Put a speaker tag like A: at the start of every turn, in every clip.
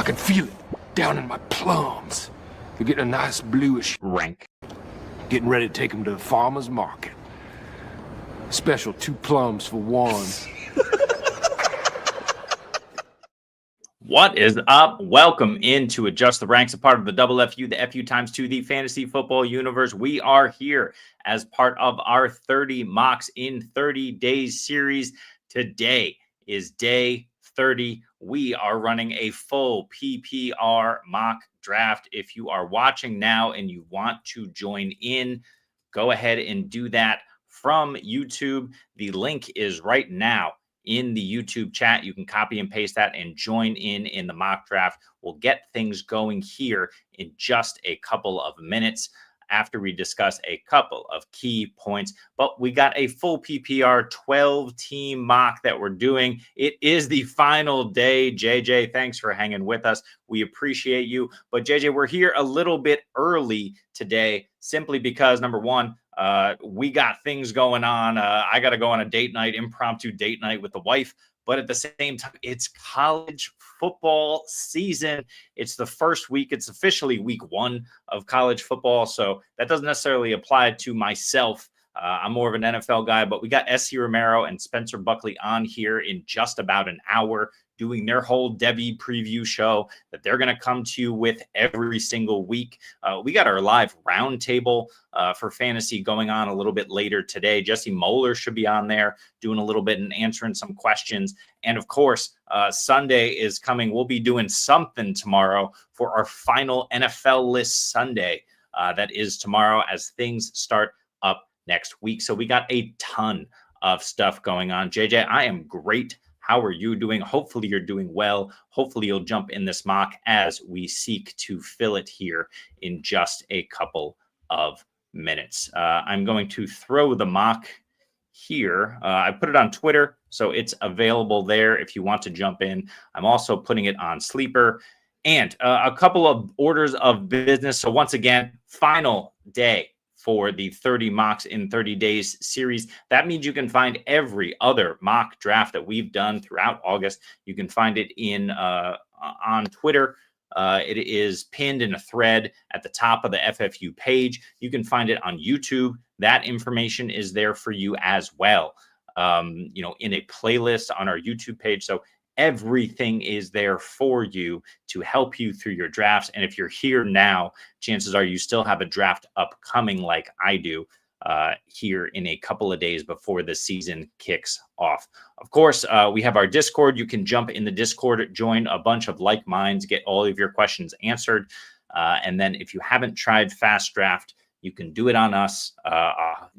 A: I can feel it down in my plums. They're getting a nice bluish rank. Getting ready to take them to the farmer's market. Special 2 plums for 1.
B: What is up? Welcome into Adjust the Ranks, a part of the Double FU, the FU times 2, the fantasy football universe. We are here as part of our 30 mocks in 30 days series. Today is day 30. We are running a full PPR mock draft. If you are watching now and you want to join in, go ahead and do that from YouTube. The link is right now in the YouTube chat. You can copy and paste that and join in the mock draft. We'll get things going here in just a couple of minutes after we discuss a couple of key points. But we got a full PPR 12-team mock that we're doing. It is the final day. JJ, thanks for hanging with us. We appreciate you. But JJ, we're here a little bit early today simply because, number one, we got things going on. I got to go on a impromptu date night with the wife. But at the same time, it's college football season. It's the first week. It's officially week 1 of college football. So that doesn't necessarily apply to myself. I'm more of an NFL guy, but we got SC Romero and Spencer Buckley on here in just about an hour doing their whole Debbie preview show that they're going to come to you with every single week. We got our live roundtable for fantasy going on a little bit later today. Jesse Moeller should be on there doing a little bit and answering some questions. And of course, Sunday is coming. We'll be doing something tomorrow for our final NFL list Sunday. That is tomorrow as things start up next week. So we got a ton of stuff going on. JJ, I am great. How are you doing? Hopefully you're doing well. Hopefully you'll jump in this mock as we seek to fill it here in just a couple of minutes. I'm going to throw the mock here. I put it on Twitter, so it's available there if you want to jump in. I'm also putting it on Sleeper. And a couple of orders of business. So once again, final day for the 30 mocks in 30 days series. That means you can find every other mock draft that we've done throughout August. You can find it on Twitter. It is pinned in a thread at the top of the FFU page. You can find it on YouTube. That information is there for you as well, in a playlist on our YouTube page. So everything is there for you to help you through your drafts. And if you're here now, chances are you still have a draft upcoming like I do here in a couple of days before the season kicks off. Of course, we have our Discord. You can jump in the Discord, join a bunch of like minds, get all of your questions answered. And then if you haven't tried Fast Draft, you can do it on us.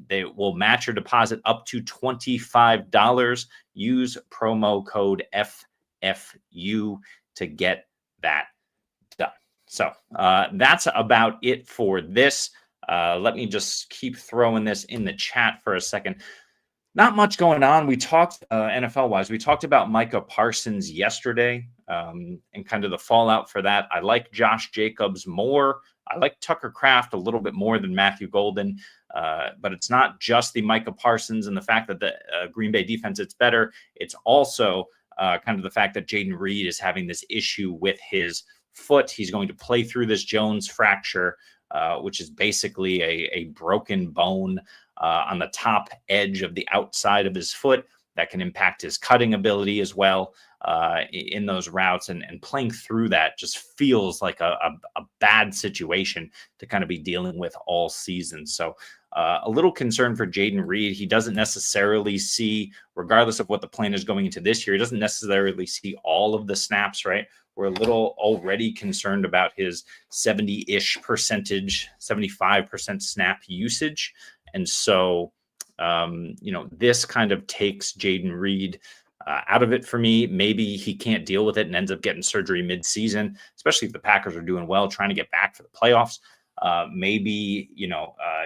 B: They will match your deposit up to $25. Use promo code FFU to get that done. So that's about it for this. Let me just keep throwing this in the chat for a second. Not much going on. We talked NFL-wise. We talked about Micah Parsons yesterday and kind of the fallout for that. I like Josh Jacobs more. I like Tucker Kraft a little bit more than Matthew Golden, but it's not just the Micah Parsons and the fact that the Green Bay defense is better. It's also kind of the fact that Jaden Reed is having this issue with his foot. He's going to play through this Jones fracture, which is basically a broken bone on the top edge of the outside of his foot that can impact his cutting ability as well in those routes. And playing through that just feels like a bad situation to kind of be dealing with all season. So a little concern for Jaden Reed. He doesn't necessarily see, regardless of what the plan is going into this year, he doesn't necessarily see all of the snaps, right? We're a little already concerned about his 70-ish percentage, 75% snap usage. And so, this kind of takes Jaden Reed out of it for me. Maybe he can't deal with it and ends up getting surgery mid-season, especially if the Packers are doing well, trying to get back for the playoffs. Maybe,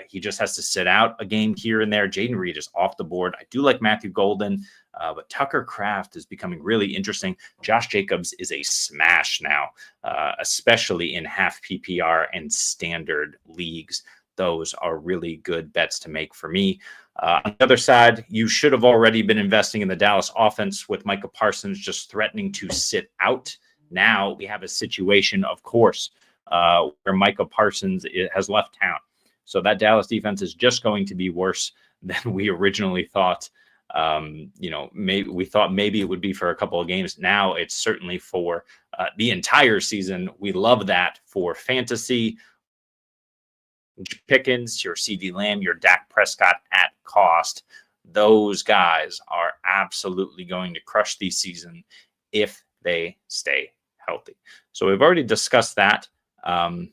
B: he just has to sit out a game here and there. Jaden Reed is off the board. I do like Matthew Golden, but Tucker Kraft is becoming really interesting. Josh Jacobs is a smash now, especially in half PPR and standard leagues. Those are really good bets to make for me. On the other side, you should have already been investing in the Dallas offense with Micah Parsons just threatening to sit out Now we have a situation, of course, where Micah Parsons has left town. So that Dallas defense is just going to be worse than we originally thought. Maybe we thought maybe it would be for a couple of games. Now it's certainly for the entire season. We love that for fantasy. Pickens, your CD Lamb, your Dak Prescott at cost. Those guys are absolutely going to crush the season if they stay healthy. So we've already discussed that. For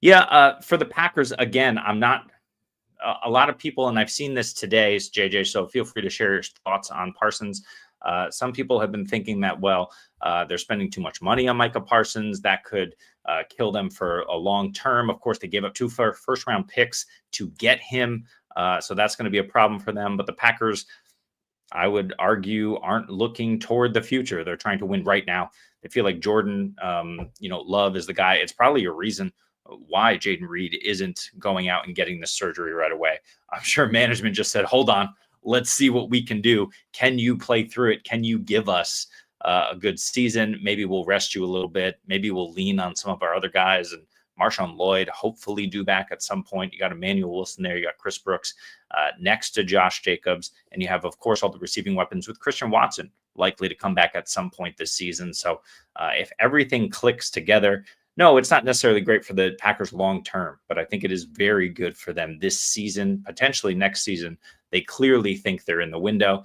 B: the Packers, again, I'm not a lot of people, and I've seen this today, JJ, so feel free to share your thoughts on Parsons. Some people have been thinking that, they're spending too much money on Micah Parsons. That could kill them for a long term. Of course, they gave up 2 first-round picks to get him, so that's going to be a problem for them. But the Packers, I would argue, aren't looking toward the future. They're trying to win right now. They feel like Jordan, Love is the guy. It's probably a reason why Jaden Reed isn't going out and getting the surgery right away. I'm sure management just said, hold on, let's see what we can do. Can you play through it? Can you give us a good season? Maybe we'll rest you a little bit. Maybe we'll lean on some of our other guys, and Marshawn Lloyd hopefully due back at some point. You got Emmanuel Wilson there. You got Chris Brooks next to Josh Jacobs. And you have, of course, all the receiving weapons with Christian Watson likely to come back at some point this season. So if everything clicks together, no, it's not necessarily great for the Packers long term, but I think it is very good for them this season, potentially next season. They clearly think they're in the window,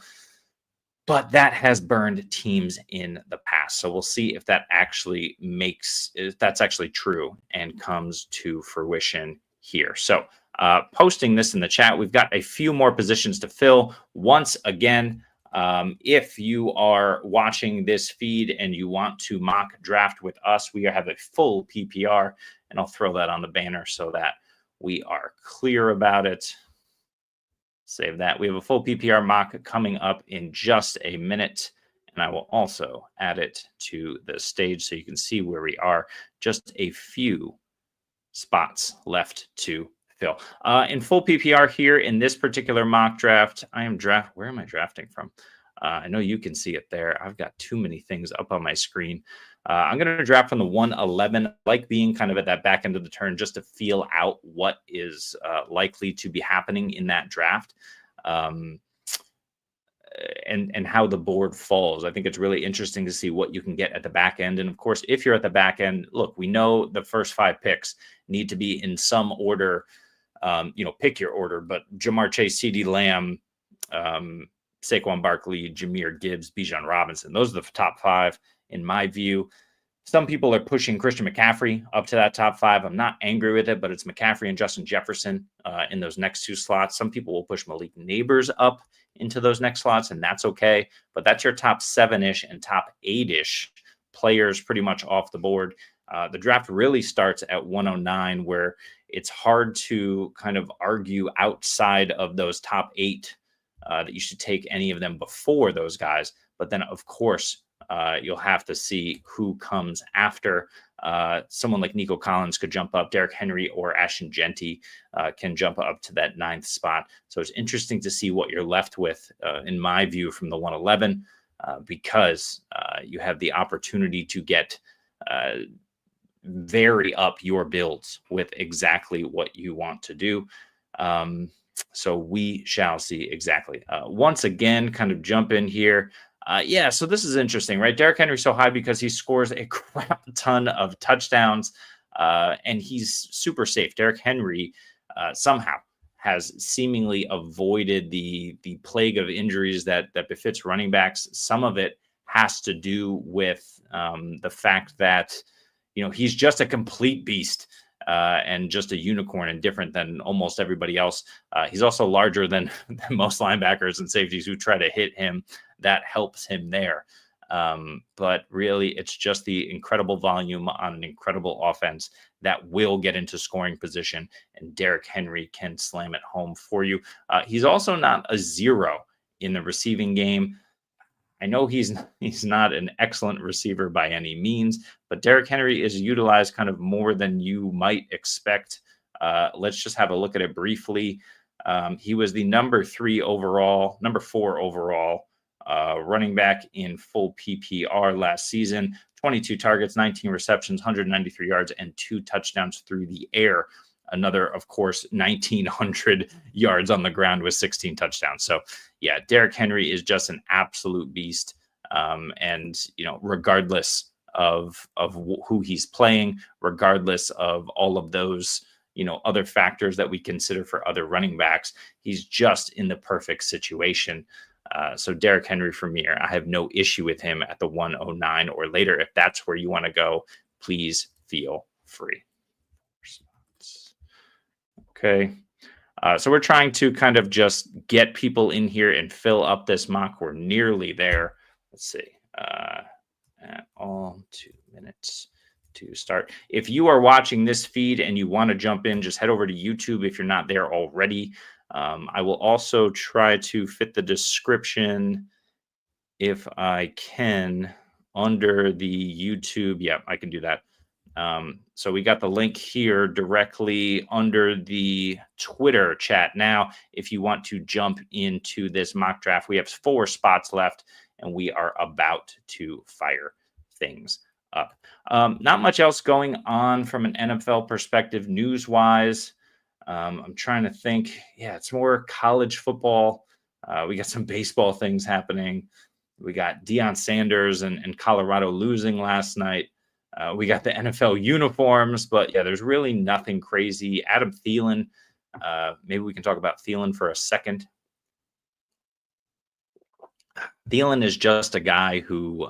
B: but that has burned teams in the past. So we'll see if that's actually true and comes to fruition here. So posting this in the chat, we've got a few more positions to fill. Once again, if you are watching this feed and you want to mock draft with us, we have a full PPR, and I'll throw that on the banner so that we are clear about it. Save that. We have a full PPR mock coming up in just a minute, and I will also add it to the stage so you can see where we are. Just a few spots left to fill. In full PPR here in this particular mock draft, where am I drafting from? I know you can see it there. I've got too many things up on my screen. I'm going to draft from the 111. I like being kind of at that back end of the turn just to feel out what is likely to be happening in that draft. And how the board falls. I think it's really interesting to see what you can get at the back end. And of course, if you're at the back end, look, we know the first 5 picks need to be in some order. Pick your order, but Jamar Chase, CD Lamb, Saquon Barkley, Jahmyr Gibbs, Bijan Robinson. Those are the top 5 in my view. Some people are pushing Christian McCaffrey up to that top 5. I'm not angry with it, but it's McCaffrey and Justin Jefferson in those next 2 slots. Some people will push Malik Neighbors up into those next slots, and that's okay. But that's your top 7-ish and top 8-ish players pretty much off the board. The draft really starts at 109, where it's hard to kind of argue outside of those top 8 that you should take any of them before those guys. But then, of course, you'll have to see who comes after. Someone like Nico Collins could jump up. Derrick Henry or Ashton Genty can jump up to that 9th spot. So it's interesting to see what you're left with, in my view, from the 111, because you have the opportunity to get vary up your builds with exactly what you want to do. So we shall see exactly. Once again, kind of jump in here. So this is interesting, right? Derrick Henry's so high because he scores a crap ton of touchdowns, and he's super safe. Derrick Henry somehow has seemingly avoided the plague of injuries that befits running backs. Some of it has to do with the fact that, he's just a complete beast. And just a unicorn and different than almost everybody else. He's also larger than most linebackers and safeties who try to hit him. That helps him there. But really, it's just the incredible volume on an incredible offense that will get into scoring position, and Derrick Henry can slam it home for you. He's also not a 0 in the receiving game. I know he's not an excellent receiver by any means, but Derrick Henry is utilized kind of more than you might expect. Let's just have a look at it briefly. He was the number 4 overall running back in full PPR last season, 22 targets, 19 receptions, 193 yards, and 2 touchdowns through the air. Another, of course, 1,900 yards on the ground with 16 touchdowns. So, yeah, Derrick Henry is just an absolute beast. And, regardless of who he's playing, regardless of all of those, other factors that we consider for other running backs, he's just in the perfect situation. So Derrick Henry from here, I have no issue with him at the 109 or later. If that's where you want to go, please feel free. Okay. So we're trying to kind of just get people in here and fill up this mock. We're nearly there. Let's see. At all 2 minutes to start. If you are watching this feed and you want to jump in, just head over to YouTube if you're not there already. I will also try to fit the description if I can under the YouTube. Yeah, I can do that. So we got the link here directly under the Twitter chat. Now, if you want to jump into this mock draft, we have 4 spots left and we are about to fire things up. Not much else going on from an NFL perspective, news-wise. I'm trying to think. Yeah, it's more college football. We got some baseball things happening. We got Deion Sanders and Colorado losing last night. We got the NFL uniforms, but yeah, there's really nothing crazy. Adam Thielen, maybe we can talk about Thielen for a second. Thielen is just a guy who,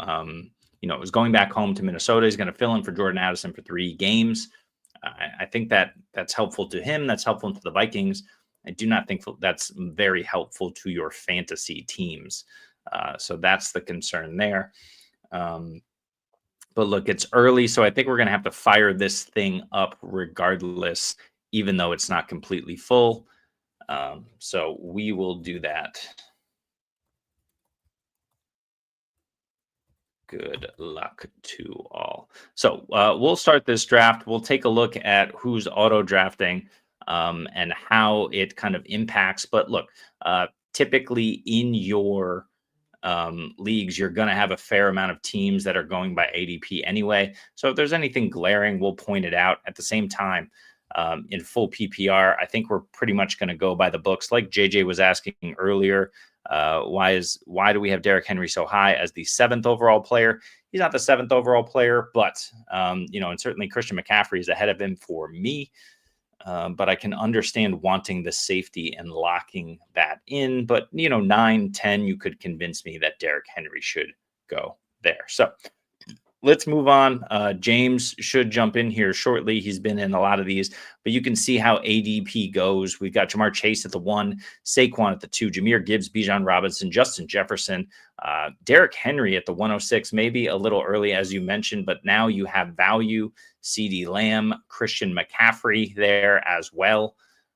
B: is going back home to Minnesota. He's going to fill in for Jordan Addison for 3 games. I think that's helpful to him. That's helpful to the Vikings. I do not think that's very helpful to your fantasy teams. So that's the concern there. But look, it's early, so I think we're going to have to fire this thing up regardless, even though it's not completely full. So we will do that. Good luck to all. So we'll start this draft. We'll take a look at who's auto drafting and how it kind of impacts. But look, typically in your leagues, you're going to have a fair amount of teams that are going by ADP anyway. So if there's anything glaring, we'll point it out. At the same time, in full PPR, I think we're pretty much going to go by the books. Like JJ was asking earlier, why do we have Derrick Henry so high as the 7th overall player? He's not the 7th overall player, but and certainly Christian McCaffrey is ahead of him for me. But I can understand wanting the safety and locking that in. But 9, 10, you could convince me that Derrick Henry should go there. So let's move on. James should jump in here shortly. He's been in a lot of these, but you can see how ADP goes. We've got Jamar Chase at the 1, Saquon at the 2, Jahmyr Gibbs, Bijan Robinson, Justin Jefferson, Derrick Henry at the 106, maybe a little early, as you mentioned, but now you have value, CeeDee Lamb, Christian McCaffrey there as well.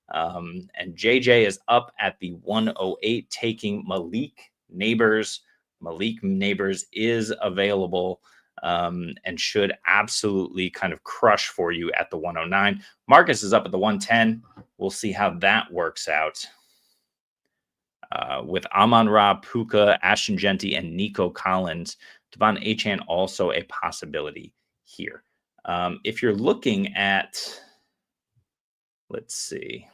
B: And JJ is up at the 108, taking Malik Neighbors. Malik Neighbors is available. And should absolutely kind of crush for you at the 109. Marcus is up at the 110. We'll see how that works out. With Amon-Ra, Puka, Ashton Genty, and Nico Collins, Devon Achane also a possibility here. If you're looking at, let's see.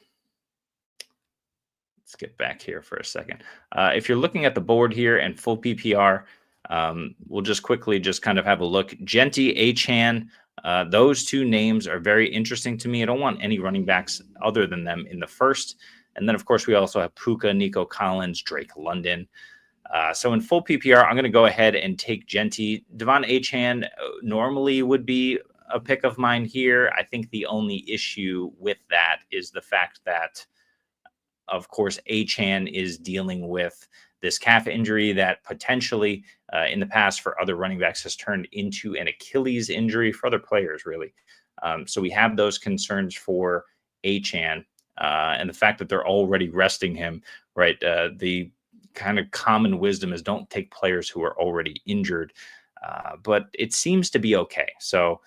B: Let's get back here for a second. If you're looking at the board here and full PPR, we'll just quickly kind of have a look. Genty, Achane, those 2 names are very interesting to me. I don't want any running backs other than them in the first. And then, of course, we also have Puka, Nico Collins, Drake London. So in full PPR, I'm going to go ahead and take Genty. Devon Achane normally would be a pick of mine here. I think the only issue with that is the fact that, of course, Achane is dealing with this calf injury that potentially in the past for other running backs has turned into an Achilles injury for other players, really. So we have those concerns for Achane and the fact that they're already resting him, right? The kind of common wisdom is don't take players who are already injured, but it seems to be okay. So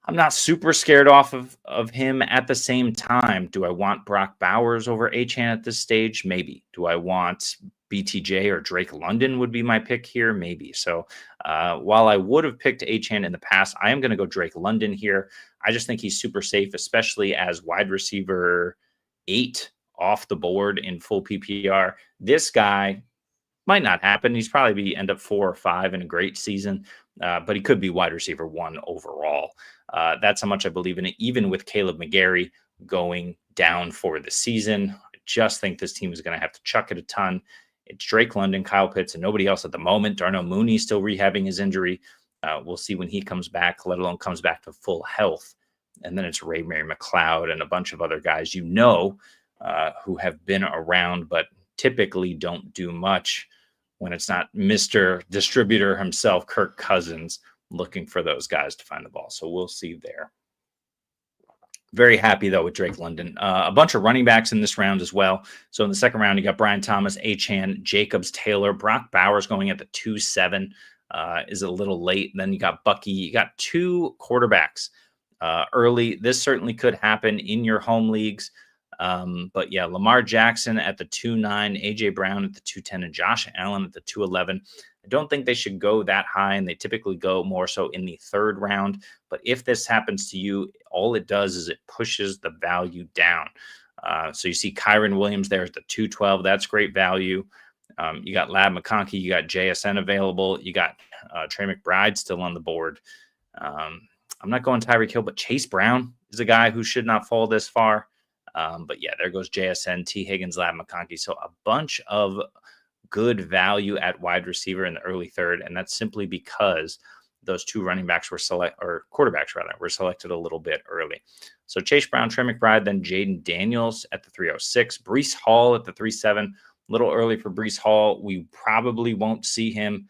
B: I'm not super scared off of him. At the same time, do I want Brock Bowers over Achane at this stage? Maybe. Do I want BTJ or Drake London would be my pick here, maybe. So while I would have picked Achane in the past, I am going to go Drake London here. I just think he's super safe, especially as wide receiver 8 off the board in full PPR. This guy might not happen. He's probably end up 4 or 5 in a great season, but he could be wide receiver 1 overall. That's how much I believe in it, even with Caleb McGarry going down for the season. I just think this team is going to have to chuck it a ton. It's Drake London, Kyle Pitts, and nobody else at the moment. Darnell Mooney still rehabbing his injury. We'll see when he comes back, let alone comes back to full health. And then it's Ray-Mary McLeod and a bunch of other guys who have been around but typically don't do much when it's not Mr. Distributor himself, Kirk Cousins, looking for those guys to find the ball. So we'll see there. Very happy, though, with Drake London. A bunch of running backs in this round as well. So in the second round, you got Brian Thomas, Achane, Jacobs, Taylor, Brock Bowers going at the 2-7 is a little late. Then you got Bucky. You got 2 quarterbacks early. This certainly could happen in your home leagues. But yeah, Lamar Jackson at the 2-9, AJ Brown at the 2-10, and Josh Allen at the 2-11. I don't think they should go that high, and they typically go more so in the third round. But if this happens to you, all it does is it pushes the value down. So you see Kyron Williams there at the 2-12. That's great value. You got Lab McConkey. You got JSN available. You got Trey McBride still on the board. I'm not going Tyreek Hill, but Chase Brown is a guy who should not fall this far. But yeah, there goes JSN, T. Higgins, Lab McConkey. So a bunch of good value at wide receiver in the early third. And that's simply because those 2 running backs were quarterbacks were selected a little bit early. So Chase Brown, Trey McBride, then Jaden Daniels at the 306, Breece Hall at the 3-7. A little early for Breece Hall. We probably won't see him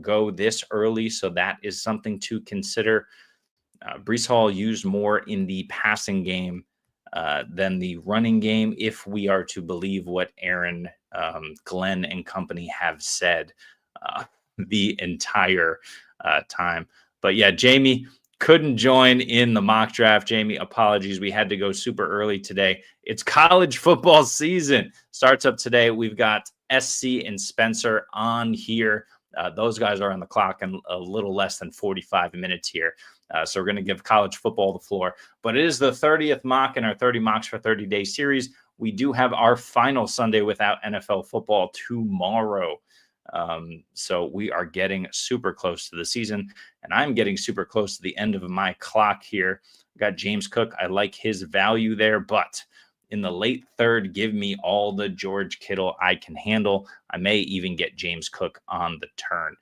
B: go this early. So that is something to consider. Breece Hall used more in the passing game than the running game, if we are to believe what Aaron, Glenn, and company have said the entire time. But yeah, Jamie couldn't join in the mock draft. Jamie, apologies. We had to go super early today. It's college football season. Starts up today. We've got SC and Spencer on here. Those guys are on the clock in a little less than 45 minutes here. So we're going to give college football the floor. But it is the 30th mock in our 30 mocks for 30-day series. We do have our final Sunday without NFL football tomorrow. So we are getting super close to the season, and I'm getting super close to the end of my clock here. Got James Cook. I like his value there, but in the late third, give me all the George Kittle I can handle. I may even get James Cook on the turn.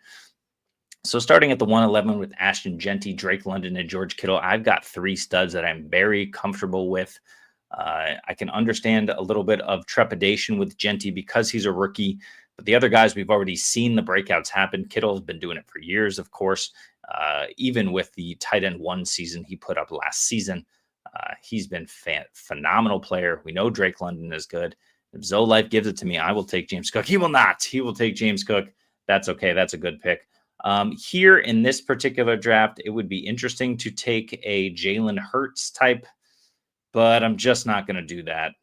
B: So starting at the 111 with Ashton Genty, Drake London, and George Kittle, I've got 3 studs that I'm very comfortable with. I can understand a little bit of trepidation with Genty because he's a rookie, but the other guys, we've already seen the breakouts happen. Kittle has been doing it for years, of course. Even with the tight end 1 season he put up last season, he's been phenomenal player. We know Drake London is good. If Zoe Life gives it to me, I will take James Cook. He will not. He will take James Cook. That's okay. That's a good pick. Here in this particular draft, it would be interesting to take a Jalen Hurts type, but I'm just not going to do that.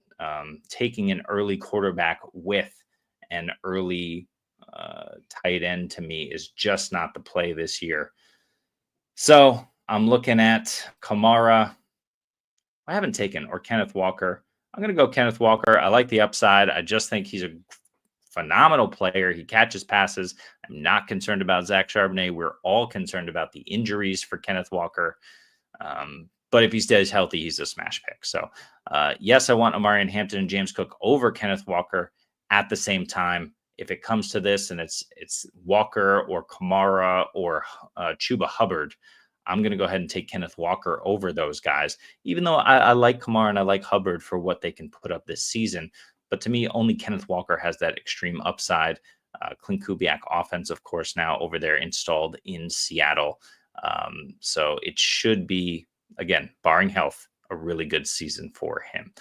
B: Taking an early quarterback with an early tight end to me is just not the play this year. So I'm looking at Kamara. I haven't taken, or Kenneth Walker. I'm going to go Kenneth Walker. I like the upside. I just think he's a phenomenal player. He catches passes. I'm not concerned about Zach Charbonnet. We're all concerned about the injuries for Kenneth Walker. But if he stays healthy, he's a smash pick. So yes, I want Amari and Hampton and James Cook over Kenneth Walker at the same time. If it comes to this and it's Walker or Kamara or Chuba Hubbard, I'm going to go ahead and take Kenneth Walker over those guys, even though I like Kamara and I like Hubbard for what they can put up this season. But to me, only Kenneth Walker has that extreme upside. Clint Kubiak offense, of course, now over there installed in Seattle. So it should be, again, barring health, a really good season for him.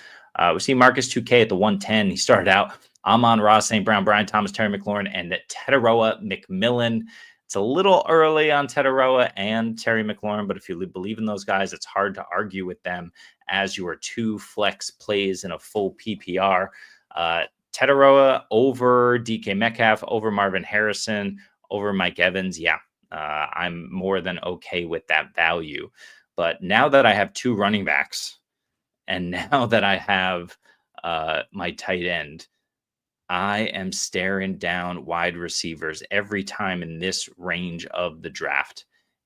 B: We see Marcus 2K at the 110. He started out Amon-Ra, St. Brown, Brian Thomas, Terry McLaurin, and Tetaroa McMillan. It's a little early on Tetaroa and Terry McLaurin, but if you believe in those guys, it's hard to argue with them as your 2 flex plays in a full PPR. Teteroa over DK Metcalf, over Marvin Harrison, over Mike Evans. Yeah, I'm more than okay with that value. But now that I have 2 running backs, and now that I have my tight end, I am staring down wide receivers every time in this range of the draft.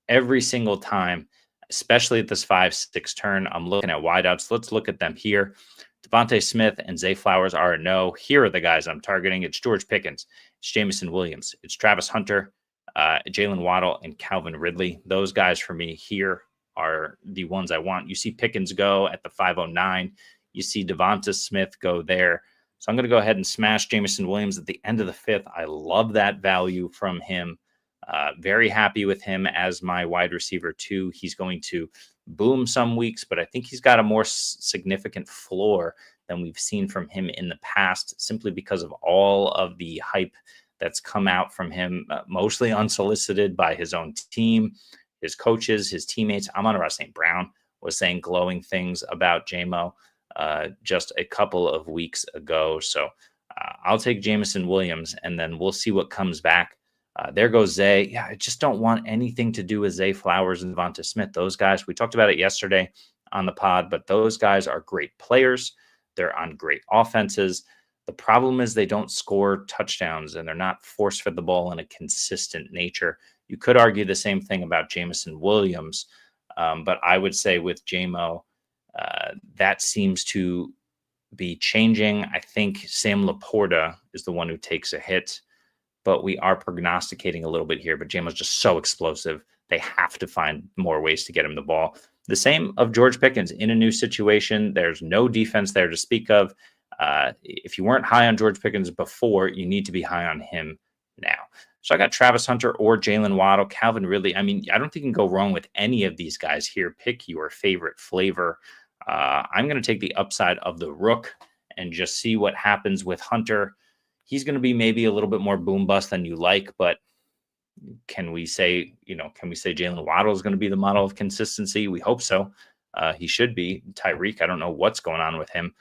B: Every single time, especially at this 5-6 turn, I'm looking at wideouts. Let's look at them here. Devontae Smith and Zay Flowers are a no. Here are the guys I'm targeting. It's George Pickens. It's Jameson Williams. It's Travis Hunter, Jalen Waddle, and Calvin Ridley. Those guys for me here are the ones I want. You see Pickens go at the 509. You see Devonta Smith go there. So I'm going to go ahead and smash Jameson Williams at the end of the 5th. I love that value from him. Very happy with him as my wide receiver 2. He's going to boom some weeks, but I think he's got a more significant floor than we've seen from him in the past, simply because of all of the hype that's come out from him, mostly unsolicited by his own team, his coaches, his teammates. Amon-Ra St. Brown was saying glowing things about JMO just a couple of weeks ago. So I'll take Jameson Williams, and then we'll see what comes back. There goes Zay. Yeah, I just don't want anything to do with Zay Flowers and Devonta Smith. Those guys, we talked about it yesterday on the pod, but those guys are great players. They're on great offenses. The problem is they don't score touchdowns, and they're not force-fed the ball in a consistent nature. You could argue the same thing about Jameson Williams, but I would say with JMO, that seems to be changing. I think Sam Laporta is the one who takes a hit, but we are prognosticating a little bit here. But JMO's just so explosive. They have to find more ways to get him the ball. The same of George Pickens in a new situation. There's no defense there to speak of. If you weren't high on George Pickens before, you need to be high on him now. So I got Travis Hunter or Jalen Waddle, Calvin Ridley. I mean, I don't think you can go wrong with any of these guys here. Pick your favorite flavor. I'm going to take the upside of the rook and just see what happens with Hunter. He's going to be maybe a little bit more boom bust than you like, but can we say Jalen Waddle is going to be the model of consistency? We hope so. He should be. Tyreek, I don't know what's going on with him,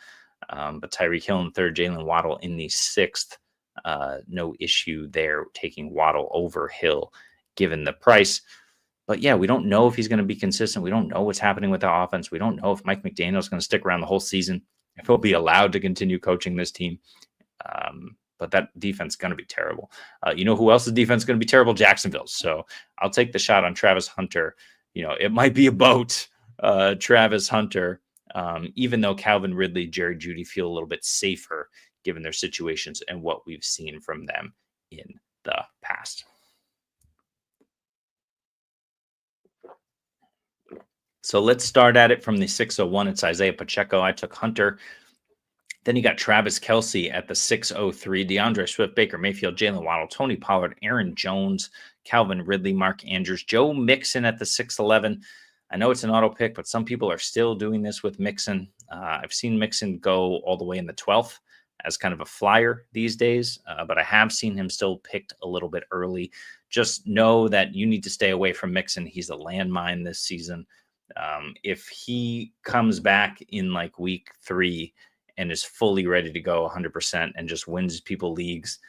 B: but Tyreek Hill in 3rd, Jalen Waddle in the 6th. No issue there taking Waddle over Hill given the price. But yeah, we don't know if he's going to be consistent. We don't know what's happening with the offense. We don't know if Mike McDaniel is going to stick around the whole season, if he'll be allowed to continue coaching this team. But that defense is going to be terrible. You know who else's defense is going to be terrible? Jacksonville's. So I'll take the shot on Travis Hunter. It might be about Travis Hunter, even though Calvin Ridley, Jerry Jeudy feel a little bit safer given their situations and what we've seen from them in the past. So let's start at it from the 601. It's Isaiah Pacheco. I took Hunter. Then you got Travis Kelce at the 603, DeAndre Swift, Baker Mayfield, Jalen Waddle, Tony Pollard, Aaron Jones, Calvin Ridley, Mark Andrews, Joe Mixon at the 611. I know it's an auto pick, but some people are still doing this with Mixon. I've seen Mixon go all the way in the 12th as kind of a flyer these days, but I have seen him still picked a little bit early. Just know that you need to stay away from Mixon. He's a landmine this season. If he comes back in like week 3 and is fully ready to go 100% and just wins people leagues,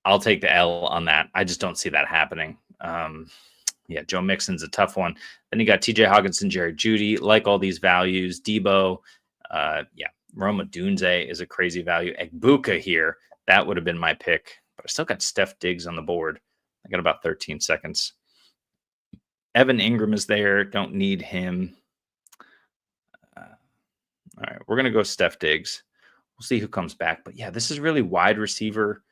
B: I'll take the L on that. I just don't see that happening. Yeah, Joe Mixon's a tough one. Then you got TJ Hawkinson, Jerry Jeudy, like all these values. Debo, Roma Dunze is a crazy value. Egbuka here, that would have been my pick, but I still got Steph Diggs on the board. I got about 13 seconds. Evan Ingram is there. Don't need him. All right, we're going to go Steph Diggs. We'll see who comes back. But yeah, this is really wide receiver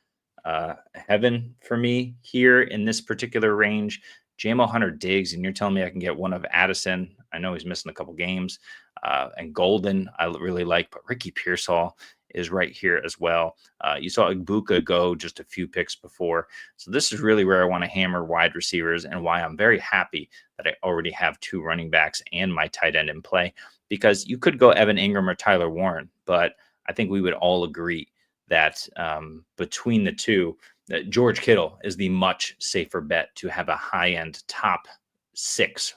B: heaven for me here in this particular range. JMO Hunter Diggs, and you're telling me I can get one of Addison. I know he's missing a couple games. And Golden, I really like, but Ricky Pearsall is right here as well. You saw Egbuka go just a few picks before. So this is really where I want to hammer wide receivers and why I'm very happy that I already have 2 running backs and my tight end in play, because you could go Evan Ingram or Tyler Warren, but I think we would all agree that between the two, that George Kittle is the much safer bet to have a high-end top 6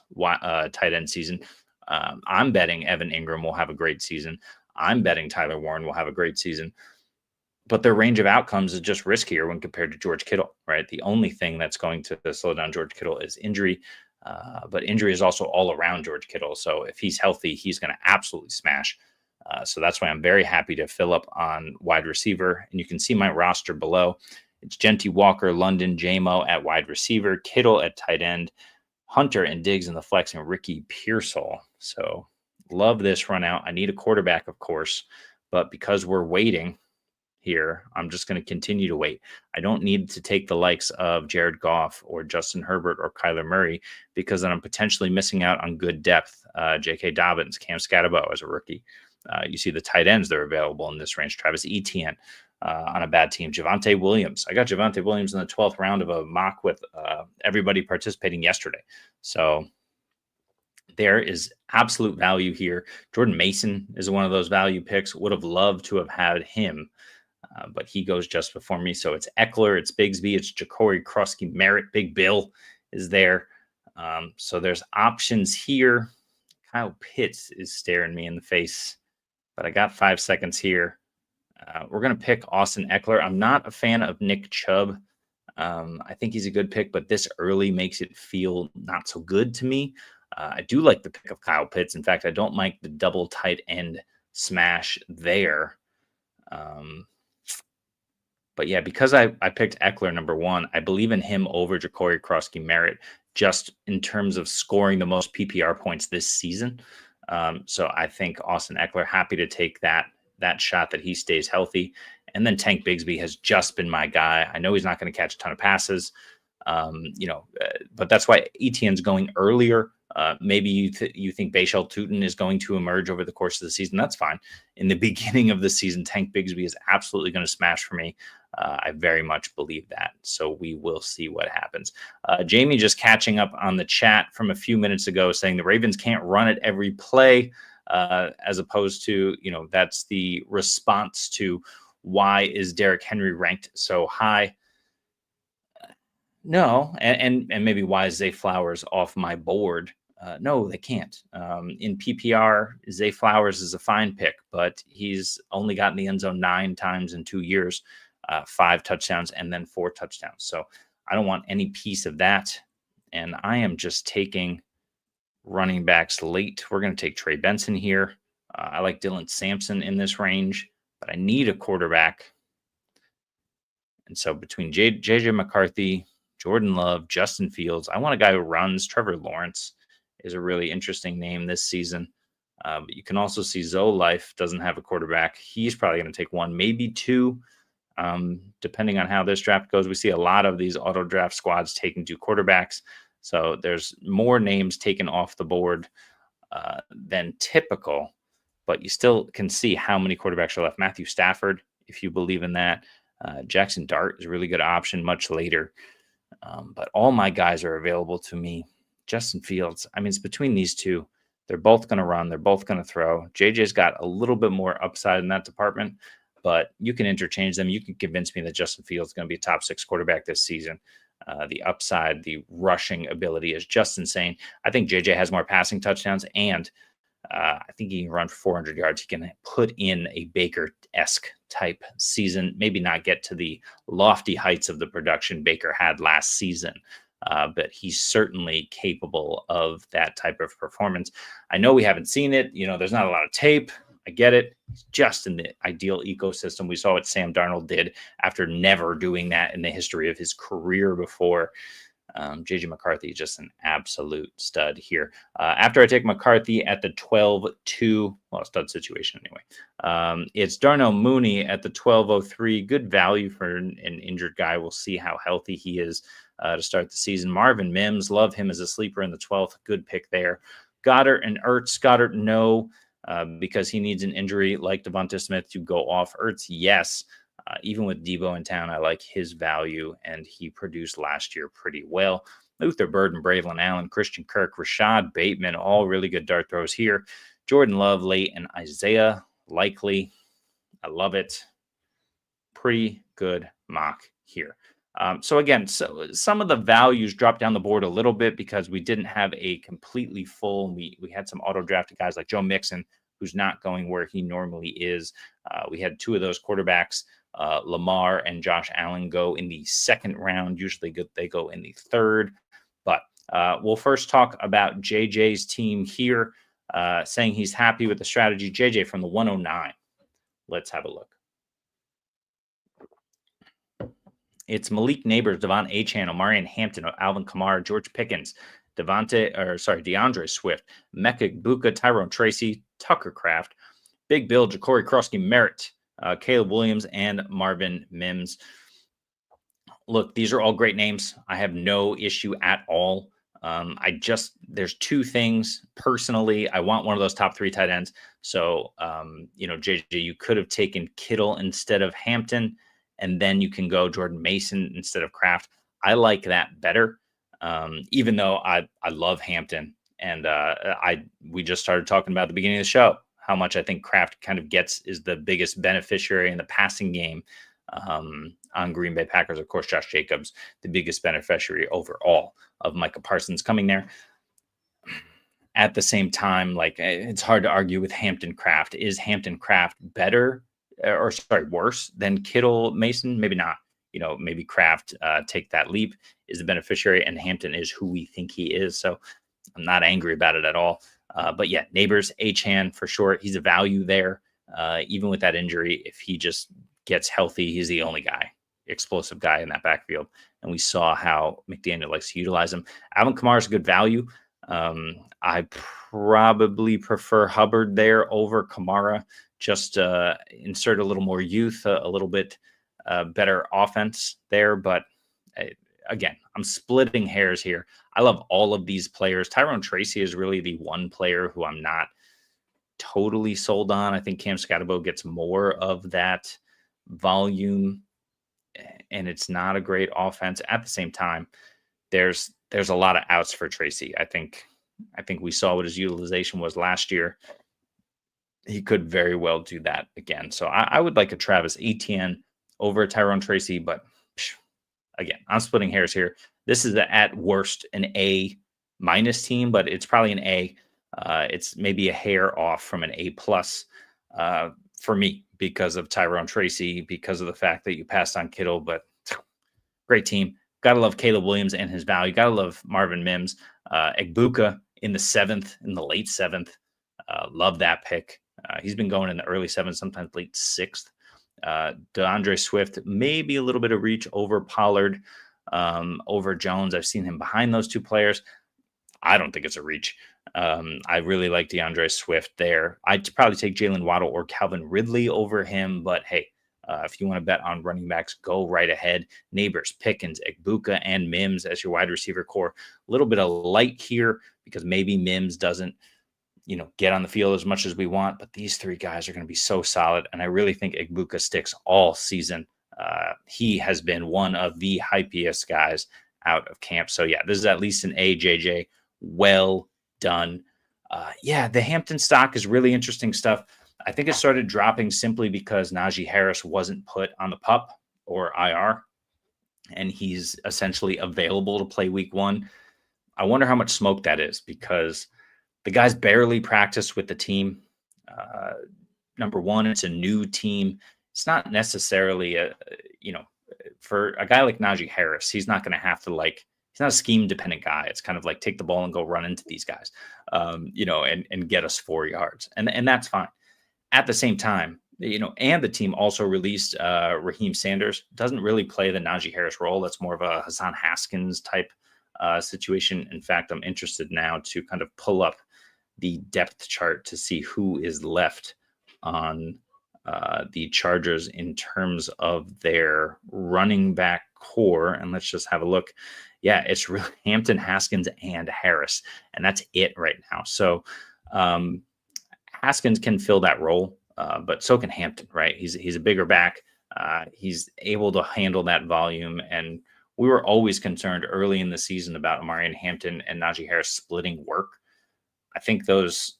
B: tight end season. I'm betting Evan Ingram will have a great season. I'm betting Tyler Warren will have a great season. but their range of outcomes is just riskier when compared to George Kittle, right? The only thing that's going to slow down George Kittle is injury, but injury is also all around George Kittle. So if he's healthy, he's going to absolutely smash. So that's why I'm very happy to fill up on wide receiver. And you can see my roster below. It's Genty, Walker, London, J-Mo at wide receiver, Kittle at tight end, Hunter and Diggs in the flex, and Ricky Pearsall. So love this run out. I need a quarterback, of course, but because we're waiting here, I'm just going to continue to wait. I don't need to take the likes of Jared Goff or Justin Herbert or Kyler Murray because then I'm potentially missing out on good depth. J.K. Dobbins, Cam Scatterbo as a rookie. You see the tight ends that are available in this range. Travis Etienne on a bad team. Javonte Williams. I got Javonte Williams in the 12th round of a mock with everybody participating yesterday. So there is absolute value here. Jordan Mason is one of those value picks. Would have loved to have had him, but he goes just before me. So it's Eckler, it's Bigsby, it's Ja'Cory Krusky, Merritt, Big Bill is there. So there's options here. Kyle Pitts is staring me in the face, but I got 5 seconds here. We're going to pick Austin Eckler. I'm not a fan of Nick Chubb. I think he's a good pick, but this early makes it feel not so good to me. I do like the pick of Kyle Pitts. In fact, I don't like the double tight end smash there. But yeah, because I picked Eckler number 1, I believe in him over Ja'Cory Krusky Merritt just in terms of scoring the most PPR points this season. So I think Austin Eckler, happy to take that shot that he stays healthy. And then Tank Bigsby has just been my guy. I know he's not going to catch a ton of passes, but that's why Etienne's going earlier. Maybe you think Bashal Tutin is going to emerge over the course of the season. That's fine. In the beginning of the season, Tank Bigsby is absolutely going to smash for me. I very much believe that. So we will see what happens. Jamie just catching up on the chat from a few minutes ago saying the Ravens can't run it every play, as opposed to, that's the response to why is Derrick Henry ranked so high? No. And maybe why is Zay Flowers off my board? No, they can't. In PPR, Zay Flowers is a fine pick, but he's only gotten the end zone 9 times in 2 years, 5 touchdowns and then 4 touchdowns. So I don't want any piece of that. And I am just taking running backs late. We're going to take Trey Benson here. I like Dylan Sampson in this range, but I need a quarterback. And so between JJ McCarthy, Jordan Love, Justin Fields, I want a guy who runs. Trevor Lawrence is a really interesting name this season. But you can also see Zoe Life doesn't have a quarterback. He's probably going to take 1, maybe 2, depending on how this draft goes. We see a lot of these auto draft squads taking 2 quarterbacks. So there's more names taken off the board than typical, but you still can see how many quarterbacks are left. Matthew Stafford, if you believe in that. Jackson Dart is a really good option much later. But all my guys are available to me. Justin Fields, I mean, it's between these two. They're both going to run. They're both going to throw. JJ's got a little bit more upside in that department, but you can interchange them. You can convince me that Justin Fields is going to be a top 6 quarterback this season. The upside, the rushing ability is just insane. I think JJ has more passing touchdowns, and I think he can run for 400 yards. He can put in a Baker-esque type season, maybe not get to the lofty heights of the production Baker had last season, but he's certainly capable of that type of performance. I know we haven't seen it. There's not a lot of tape. I get it. It's just in the ideal ecosystem. We saw what Sam Darnold did after never doing that in the history of his career before. JJ McCarthy is just an absolute stud here. After I take McCarthy at the 12-2, stud situation anyway. It's Darnell Mooney at the 12-03. Good value for an injured guy. We'll see how healthy he is to start the season. Marvin Mims, love him as a sleeper in the 12th. Good pick there. Goddard and Ertz. Goddard, no, because he needs an injury like Devonta Smith to go off. Ertz, yes. Even with Debo in town, I like his value, and he produced last year pretty well. Luther Burden, Braylon Allen, Christian Kirk, Rashad Bateman, all really good dart throws here. Jordan Love late, and Isaiah Likely. I love it. Pretty good mock here. So again, some of the values dropped down the board a little bit because we didn't have a completely full. We had some auto drafted guys like Joe Mixon, who's not going where he normally is. We had 2 of those quarterbacks Lamar and Josh Allen go in the second round. Usually they go in the third. But we'll first talk about JJ's team here, saying he's happy with the strategy. JJ from the 109. Let's have a look. It's Malik Neighbors, Devon Achane, Amari and Hampton, Alvin Kamara, George Pickens, DeAndre Swift, Mecca Buka, Tyrone Tracy, Tucker Kraft, Big Bill, Ja'Cory Krosky, Merritt, Caleb Williams, and Marvin Mims. Look, these are all great names. I have no issue at all. There's two things personally. I want one of those top 3 tight ends. So, JJ, you could have taken Kittle instead of Hampton, and then you can go Jordan Mason instead of Kraft. I like that better, even though I love Hampton. And we just started talking about at the beginning of the show how much I think Kraft kind of is the biggest beneficiary in the passing game on Green Bay Packers. Of course, Josh Jacobs, the biggest beneficiary overall of Micah Parsons coming there. At the same time, it's hard to argue with Hampton Kraft. Is Hampton Kraft worse than Kittle Mason? Maybe not. Maybe Kraft take that leap, is the beneficiary, and Hampton is who we think he is. So I'm not angry about it at all. But yeah, Neighbors, Achane for sure. He's a value there. Even with that injury, if he just gets healthy, he's the only explosive guy in that backfield. And we saw how McDaniel likes to utilize him. Alvin Kamara is a good value. I probably prefer Hubbard there over Kamara. Just insert a little more youth, a little bit better offense there. But again, I'm splitting hairs here. I love all of these players. Tyrone Tracy is really the one player who I'm not totally sold on. I think Cam Scatterbo gets more of that volume, and it's not a great offense. At the same time, there's a lot of outs for Tracy. I think we saw what his utilization was last year. He could very well do that again. So I would like a Travis Etienne over Tyrone Tracy, but again, I'm splitting hairs here. This is at worst an A- team, but it's probably an A. It's maybe a hair off from an A+ for me because of Tyrone Tracy, because of the fact that you passed on Kittle, but great team. Gotta love Caleb Williams and his value. Gotta love Marvin Mims. Egbuka in the late 7th. Love that pick. He's been going in the early 7th, sometimes late 6th. DeAndre Swift, maybe a little bit of reach over Pollard, over Jones. I've seen him behind those two players. I don't think it's a reach. I really like DeAndre Swift there. I'd probably take Jalen Waddle or Calvin Ridley over him, but hey, if you want to bet on running backs, go right ahead. Neighbors, Pickens, Egbuka, and Mims as your wide receiver core. A little bit of light here because maybe Mims doesn't, get on the field as much as we want, but these 3 guys are going to be so solid. And I really think Egbuka sticks all season. He has been one of the hypiest guys out of camp. So yeah, this is at least an A, JJ. Well done. The Hampton stock is really interesting stuff. I think it started dropping simply because Najee Harris wasn't put on the PUP or IR, and he's essentially available to play week 1. I wonder how much smoke that is because the guys barely practiced with the team. Number one, it's a new team. It's not necessarily for a guy like Najee Harris, he's not going to have to he's not a scheme dependent guy. It's kind of like take the ball and go run into these guys, and get us 4 yards. And that's fine. At the same time, and the team also released Raheem Sanders. Doesn't really play the Najee Harris role. That's more of a Hassan Haskins type situation. In fact, I'm interested now to kind of pull up the depth chart to see who is left on the Chargers in terms of their running back core. And let's just have a look. Yeah, it's really Hampton, Haskins, and Harris. And that's it right now. So Haskins can fill that role, but so can Hampton, right? He's a bigger back. He's able to handle that volume. And we were always concerned early in the season about Amari and Hampton and Najee Harris splitting work. I think those,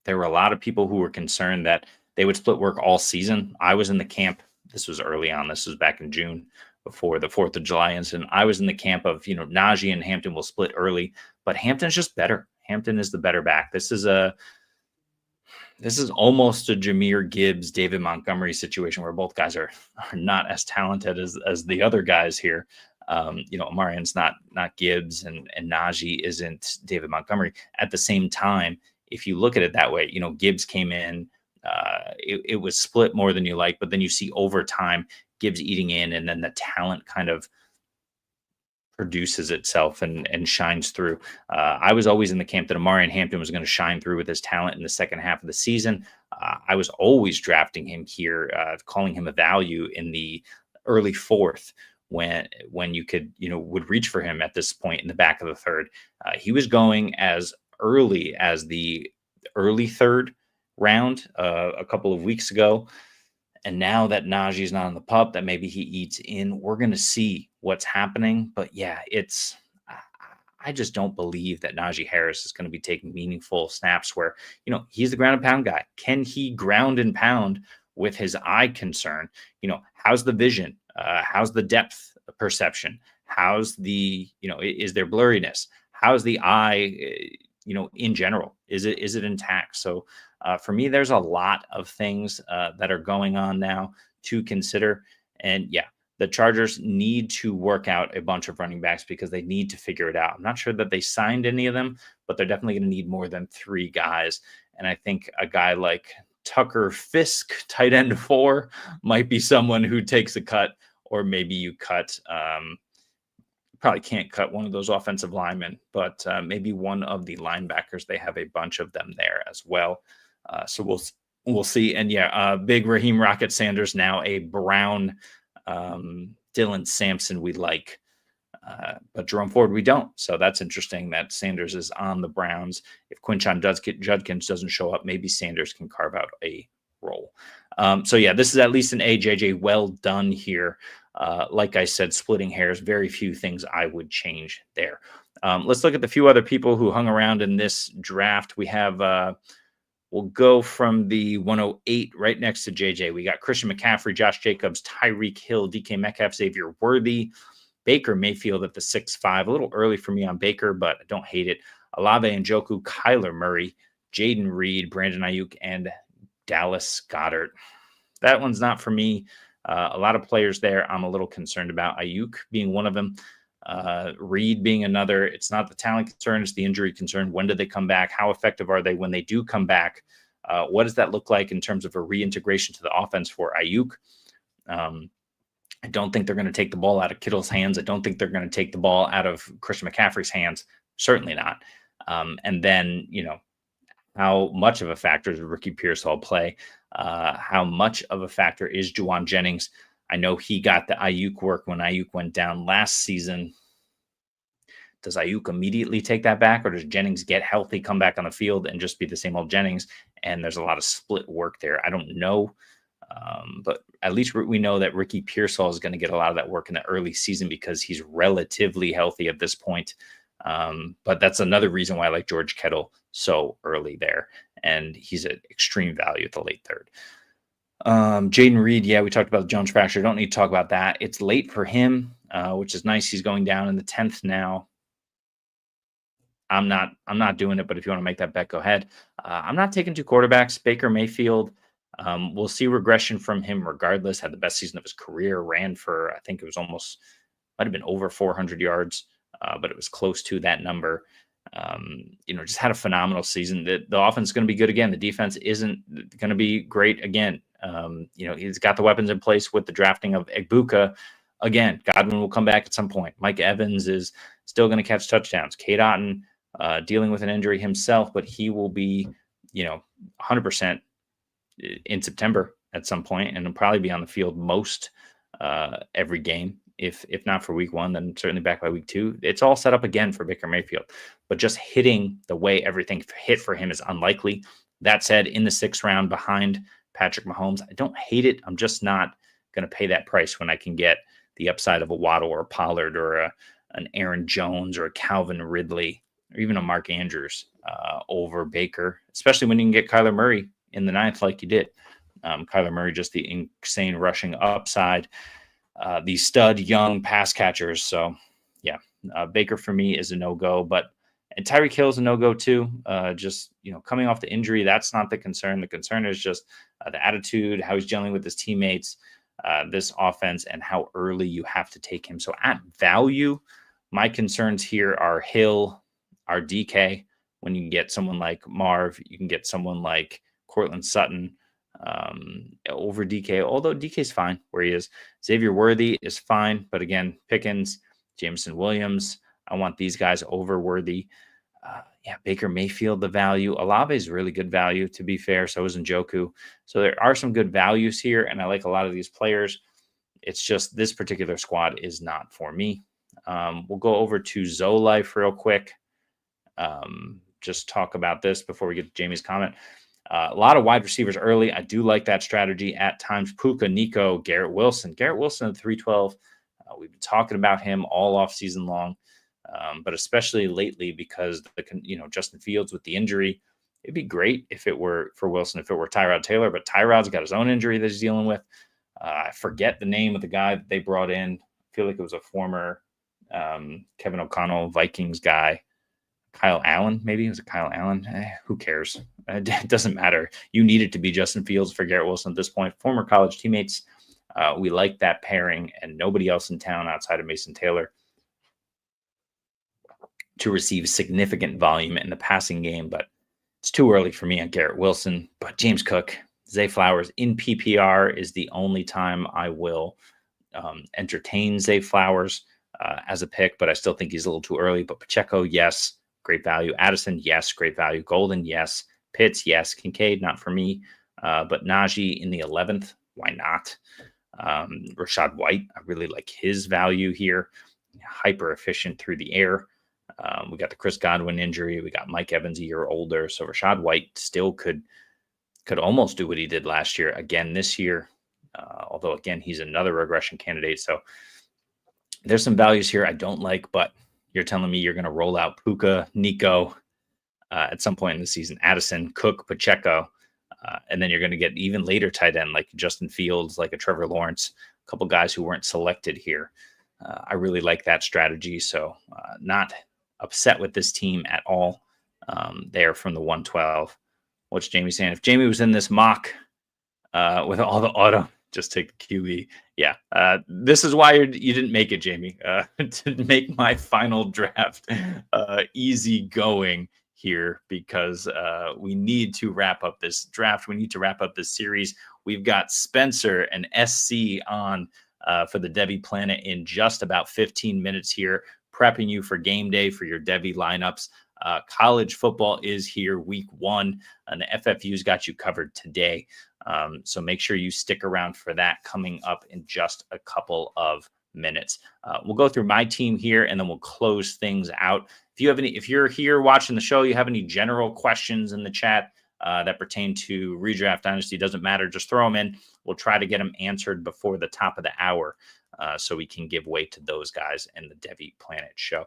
B: there were a lot of people who were concerned that they would split work all season. I was in the camp. This was early on. This was back in June before the 4th of July incident. I was in the camp of, Najee and Hampton will split early, but Hampton's just better. Hampton is the better back. This is This is almost a Jahmyr Gibbs, David Montgomery situation where both guys are not as talented as the other guys here. Amarian's not Gibbs, and Najee isn't David Montgomery. At the same time, if you look at it that way, Gibbs came in, it was split more than you like, but then you see over time Gibbs eating in, and then the talent kind of produces itself and shines through. I was always in the camp that Amari and Hampton was going to shine through with his talent in the second half of the season. I was always drafting him here, calling him a value in the early fourth when you could, would reach for him at this point in the back of the third. He was going as early as the early third round a couple of weeks ago. And now that Najee's not on the pup, that maybe he eats in, we're going to see what's happening. But yeah, I just don't believe that Najee Harris is going to be taking meaningful snaps where, he's the ground and pound guy. Can he ground and pound with his eye concern? How's the vision? How's the depth perception? How's the, is there blurriness? How's the eye, in general? Is it intact? So for me, there's a lot of things that are going on now to consider. And yeah, the Chargers need to work out a bunch of running backs because they need to figure it out. I'm not sure that they signed any of them, but they're definitely going to need more than 3 guys. And I think a guy like Tucker Fisk, tight end 4, might be someone who takes a cut, or maybe you cut, probably can't cut one of those offensive linemen, but maybe one of the linebackers. They have a bunch of them there as well. So we'll see. And yeah, big Raheem Rocket Sanders, now a Brown. Dylan Sampson we like, but Jerome Ford we don't. So that's interesting that Sanders is on the Browns. If Quinshon Judkins doesn't show up, maybe Sanders can carve out a role. So yeah, this is at least an AJJ. Well done here. Like I said, splitting hairs, very few things I would change there. Let's look at the few other people who hung around in this draft. We have we'll go from the 108 right next to JJ. We got Christian McCaffrey, Josh Jacobs, Tyreek Hill, DK Metcalf, Xavier Worthy, Baker Mayfield at the 6'5". A little early for me on Baker, but I don't hate it. Olave Njoku, Kyler Murray, Jaden Reed, Brandon Ayuk, and Dallas Goedert. That one's not for me. A lot of players there I'm a little concerned about. Ayuk being one of them. Reed being another. It's not the talent concern, it's the injury concern. When do they come back? How effective are they when they do come back? What does that look like in terms of a reintegration to the offense for Ayuk? I don't think they're going to take the ball out of Kittle's hands. I don't think they're going to take the ball out of Christian McCaffrey's hands. Certainly not. And then, how much of a factor does Ricky Pearsall play? How much of a factor is Juwan Jennings? I know he got the Ayuk work when Ayuk went down last season. Does Ayuk immediately take that back, or does Jennings get healthy, come back on the field, and just be the same old Jennings? And there's a lot of split work there. I don't know. But at least we know that Ricky Pearsall is going to get a lot of that work in the early season because he's relatively healthy at this point. But that's another reason why I like George Kittle so early there. And he's at extreme value at the late third. Jaden Reed, yeah, we talked about the Jones fracture. Don't need to talk about that. It's late for him, which is nice. He's going down in the 10th now. I'm not doing it, but if you want to make that bet, go ahead. I'm not taking 2 quarterbacks. Baker Mayfield, we'll see regression from him regardless. Had the best season of his career, ran for, I think it was might have been over 400 yards, but it was close to that number. Just had a phenomenal season. The offense is going to be good again. The defense isn't going to be great again. He's got the weapons in place with the drafting of Egbuka. Again, Godwin will come back at some point. Mike Evans is still going to catch touchdowns. Cade Otton dealing with an injury himself, but he will be, 100% in September at some point, and he'll probably be on the field most every game. If not for week 1, then certainly back by week 2. It's all set up again for Baker Mayfield, but just hitting the way everything hit for him is unlikely. That said, in the 6th round behind Patrick Mahomes, I don't hate it. I'm just not going to pay that price when I can get the upside of a Waddle or a Pollard or an Aaron Jones or a Calvin Ridley or even a Mark Andrews over Baker, especially when you can get Kyler Murray in the 9th like you did. Kyler Murray, just the insane rushing upside. The stud young pass catchers. So yeah, Baker for me is a no-go, but And Tyreek Hill's a no-go too. Just, coming off the injury, that's not the concern. The concern is just the attitude, how he's gelling with his teammates, this offense, and how early you have to take him. So at value, my concerns here are Hill, our DK. When you can get someone like Marv, you can get someone like Cortland Sutton over DK, although DK's fine where he is. Xavier Worthy is fine, but again, Pickens, Jameson Williams, I want these guys over Worthy. Baker Mayfield, the value. Olave is really good value, to be fair. So is Njoku. So there are some good values here, and I like a lot of these players. It's just this particular squad is not for me. We'll go over to Zolife real quick. Just talk about this before we get to Jamie's comment. A lot of wide receivers early. I do like that strategy at times. Puka, Nico, Garrett Wilson. Garrett Wilson at 312. We've been talking about him all off season long. But especially lately because Justin Fields with the injury, it'd be great if it were for Wilson, if it were Tyrod Taylor, but Tyrod's got his own injury that he's dealing with. I forget the name of the guy that they brought in. I feel like it was a former Kevin O'Connell Vikings guy, Kyle Allen. Maybe it was Kyle Allen. Who cares? It doesn't matter. You need it to be Justin Fields for Garrett Wilson at this point. Former college teammates. We like that pairing, and nobody else in town outside of Mason Taylor to receive significant volume in the passing game, but it's too early for me on Garrett Wilson. But James Cook, Zay Flowers in PPR is the only time I will entertain Zay Flowers as a pick, but I still think he's a little too early. But Pacheco, yes, great value. Addison, yes, great value. Golden, yes. Pitts, yes. Kincaid, not for me. But Najee in the 11th, why not? Rashad White, I really like his value here. Hyper efficient through the air. We got the Chris Godwin injury. We got Mike Evans a year older. So Rashad White still could almost do what he did last year again this year. Although, again, he's another regression candidate. So there's some values here I don't like, but you're telling me you're going to roll out Puka, Nico at some point in the season, Addison, Cook, Pacheco, and then you're going to get even later tight end like Justin Fields, like a Trevor Lawrence, a couple guys who weren't selected here. I really like that strategy. So not upset with this team at all. There from the 112. What's Jamie saying? If Jamie was in this mock with all the auto, just take the QB. Yeah. This is why you didn't make it, Jamie, to make my final draft easy going here, because we need to wrap up this draft. We need to wrap up this series. We've got Spencer and SC on for the Devy Planet in just about 15 minutes here, prepping you for game day for your Devy lineups. College football is here week 1, and the FFU's got you covered today. So make sure you stick around for that coming up in just a couple of minutes. We'll go through my team here, and then we'll close things out. If you're here watching the show, you have any general questions in the chat that pertain to Redraft Dynasty, doesn't matter. Just throw them in. We'll try to get them answered before the top of the hour so we can give way to those guys in the Devy Planet show.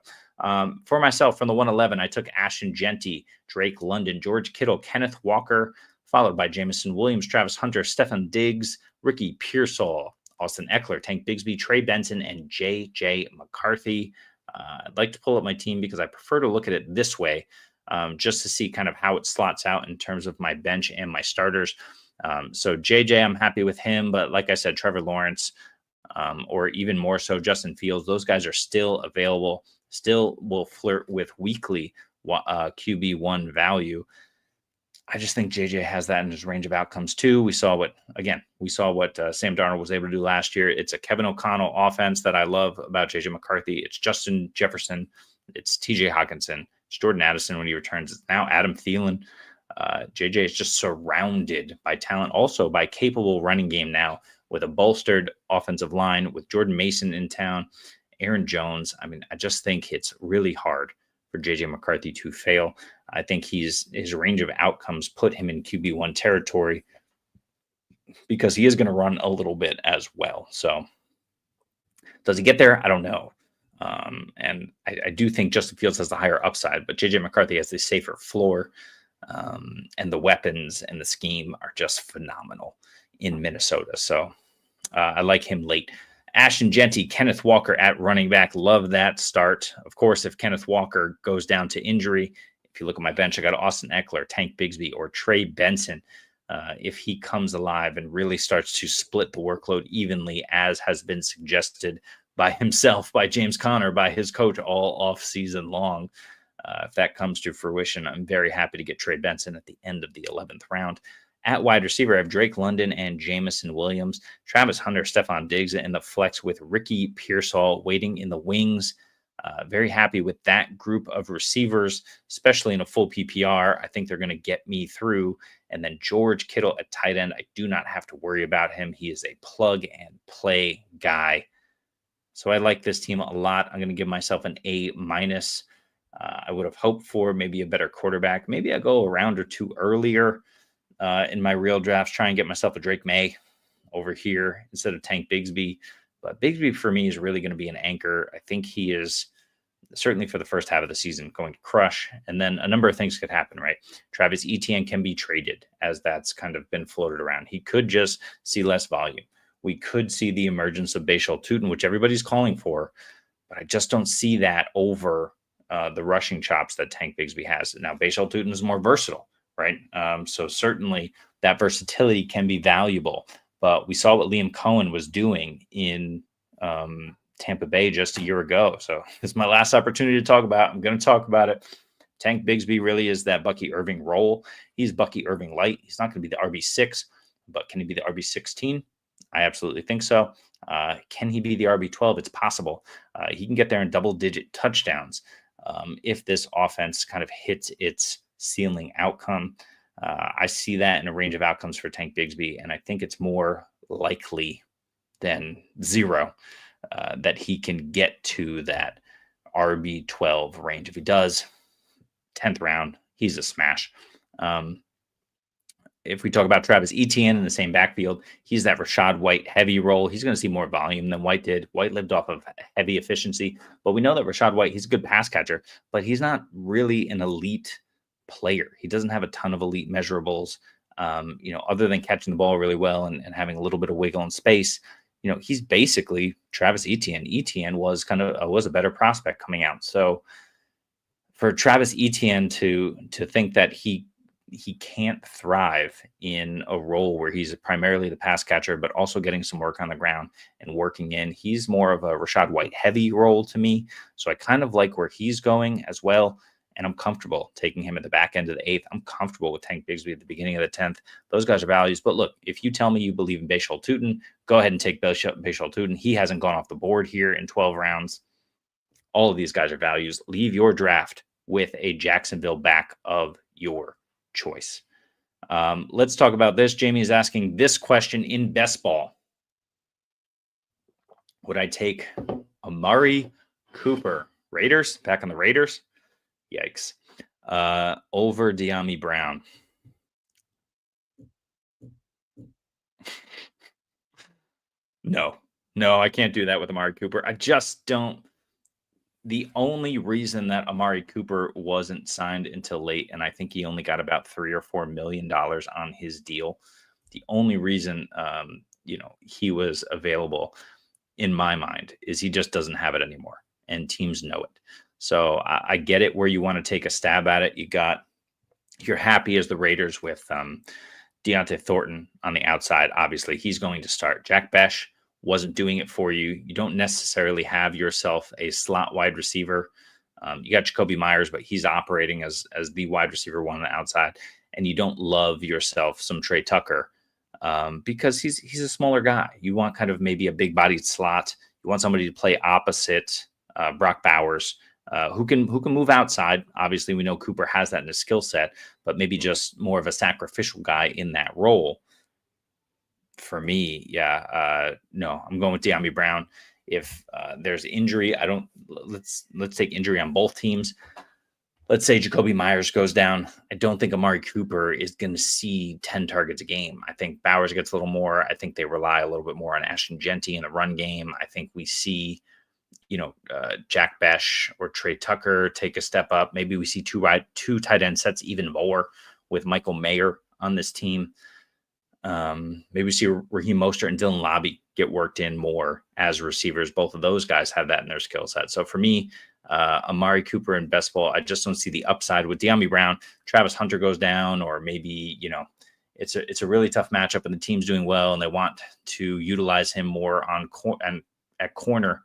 B: For myself, from the 111, I took Ashton Genty, Drake London, George Kittle, Kenneth Walker, followed by Jameson Williams, Travis Hunter, Stefan Diggs, Ricky Pearsall, Austin Eckler, Tank Bigsby, Trey Benson, and J.J. McCarthy. I'd like to pull up my team because I prefer to look at it this way, just to see kind of how it slots out in terms of my bench and my starters. So JJ, I'm happy with him, but like I said, Trevor Lawrence, or even more so Justin Fields, those guys are still available, still will flirt with weekly QB1 value. I just think JJ has that in his range of outcomes too. We saw what Sam Darnold was able to do last year. It's a Kevin O'Connell offense that I love about JJ McCarthy. It's Justin Jefferson. It's TJ Hawkinson. It's Jordan Addison when he returns. It's now Adam Thielen. JJ is just surrounded by talent, also by capable running game now with a bolstered offensive line with Jordan Mason in town, Aaron Jones. I mean, I just think it's really hard for JJ McCarthy to fail. I think his range of outcomes put him in QB1 territory because he is going to run a little bit as well. So does he get there? I don't know. And I do think Justin Fields has the higher upside, but JJ McCarthy has the safer floor. And the weapons and the scheme are just phenomenal in Minnesota. So I like him late. Ashton Genty, Kenneth Walker at running back. Love that start. Of course, if Kenneth Walker goes down to injury, if you look at my bench, I got Austin Eckler, Tank Bigsby, or Trey Benson. If he comes alive and really starts to split the workload evenly, as has been suggested by himself, by James Conner, by his coach all off season long. If that comes to fruition, I'm very happy to get Trey Benson at the end of the 11th round. At wide receiver, I have Drake London and Jamison Williams, Travis Hunter, Stephon Diggs in the flex with Ricky Pearsall waiting in the wings. Very happy with that group of receivers, especially in a full PPR. I think they're going to get me through. And then George Kittle at tight end, I do not have to worry about him. He is a plug and play guy. So I like this team a lot. I'm going to give myself an A-. I would have hoped for maybe a better quarterback. Maybe I go a round or two earlier in my real drafts, try and get myself a Drake May over here instead of Tank Bigsby. But Bigsby for me is really going to be an anchor. I think he is certainly for the first half of the season going to crush. And then a number of things could happen, right? Travis Etienne can be traded, as that's kind of been floated around. He could just see less volume. We could see the emergence of Bashal Tutin, which everybody's calling for, but I just don't see that over the rushing chops that Tank Bigsby has. Now, Bashal Tutin is more versatile, right? So certainly that versatility can be valuable, but we saw what Liam Cohen was doing in Tampa Bay just a year ago. So it's my last opportunity to talk about. I'm going to talk about it. Tank Bigsby really is that Bucky Irving role. He's Bucky Irving light. He's not going to be the RB6, but can he be the RB16? I absolutely think so. Can he be the RB12? It's possible. He can get there in double-digit touchdowns if this offense kind of hits its ceiling outcome. I see that in a range of outcomes for Tank Bigsby, and I think it's more likely than zero that he can get to that RB12 range. If he does, 10th round, he's a smash. If we talk about Travis Etienne in the same backfield, he's that Rachaad White heavy role. He's going to see more volume than White did. White lived off of heavy efficiency, but we know that Rachaad White, he's a good pass catcher, but he's not really an elite player. He doesn't have a ton of elite measurables, other than catching the ball really well and having a little bit of wiggle in space. He's basically Travis Etienne. Etienne was was a better prospect coming out. So for Travis Etienne to think that he can't thrive in a role where he's primarily the pass catcher, but also getting some work on the ground and working in, he's more of a Rachaad White heavy role to me. So I kind of like where he's going as well. And I'm comfortable taking him at the back end of the 8th. I'm comfortable with Tank Bigsby at the beginning of the 10th. Those guys are values. But look, if you tell me you believe in Bashal Tutin, go ahead and take Bashal Tutin. He hasn't gone off the board here in 12 rounds. All of these guys are values. Leave your draft with a Jacksonville back of your choice. Let's talk about this. Jamie is asking this question in Bestball. Would I take Amari Cooper, Raiders, back on the Raiders? Yikes. Over Dyami Brown. No, I can't do that with Amari Cooper. I just don't. The only reason that Amari Cooper wasn't signed until late, and I think he only got about $3 or $4 million on his deal. The only reason, he was available in my mind is he just doesn't have it anymore, and teams know it. So I get it where you want to take a stab at it. You're happy as the Raiders with Deontay Thornton on the outside. Obviously, he's going to start. Jack Besh wasn't doing it for you. You don't necessarily have yourself a slot wide receiver. You got Jacoby Myers, but he's operating as the wide receiver one on the outside. And you don't love yourself some Trey Tucker because he's a smaller guy. You want kind of maybe a big-bodied slot. You want somebody to play opposite Brock Bowers, who can move outside. Obviously, we know Cooper has that in his skill set, but maybe just more of a sacrificial guy in that role. For me, no, I'm going with Dyami Brown. If there's injury, let's take injury on both teams. Let's say Jacoby Myers goes down. I don't think Amari Cooper is going to see 10 targets a game. I think Bowers gets a little more. I think they rely a little bit more on Ashton Genty in the run game. I think we see Jack Besh or Trey Tucker take a step up. Maybe we see two tight end sets even more with Michael Mayer on this team. Maybe we see Raheem Mostert and Dylan Lobby get worked in more as receivers. Both of those guys have that in their skill set. So for me, Amari Cooper and Bestball, I just don't see the upside with Dyami Brown. Travis Hunter goes down, or maybe, it's a really tough matchup and the team's doing well and they want to utilize him more at corner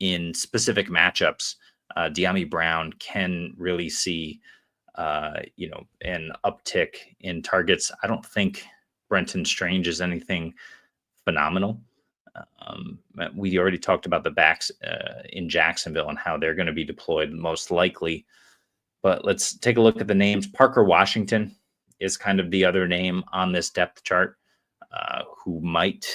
B: in specific matchups. Dyami Brown can really see, an uptick in targets. I don't think Brenton Strange is anything phenomenal. We already talked about the backs in Jacksonville and how they're going to be deployed most likely. But let's take a look at the names. Parker Washington is kind of the other name on this depth chart who might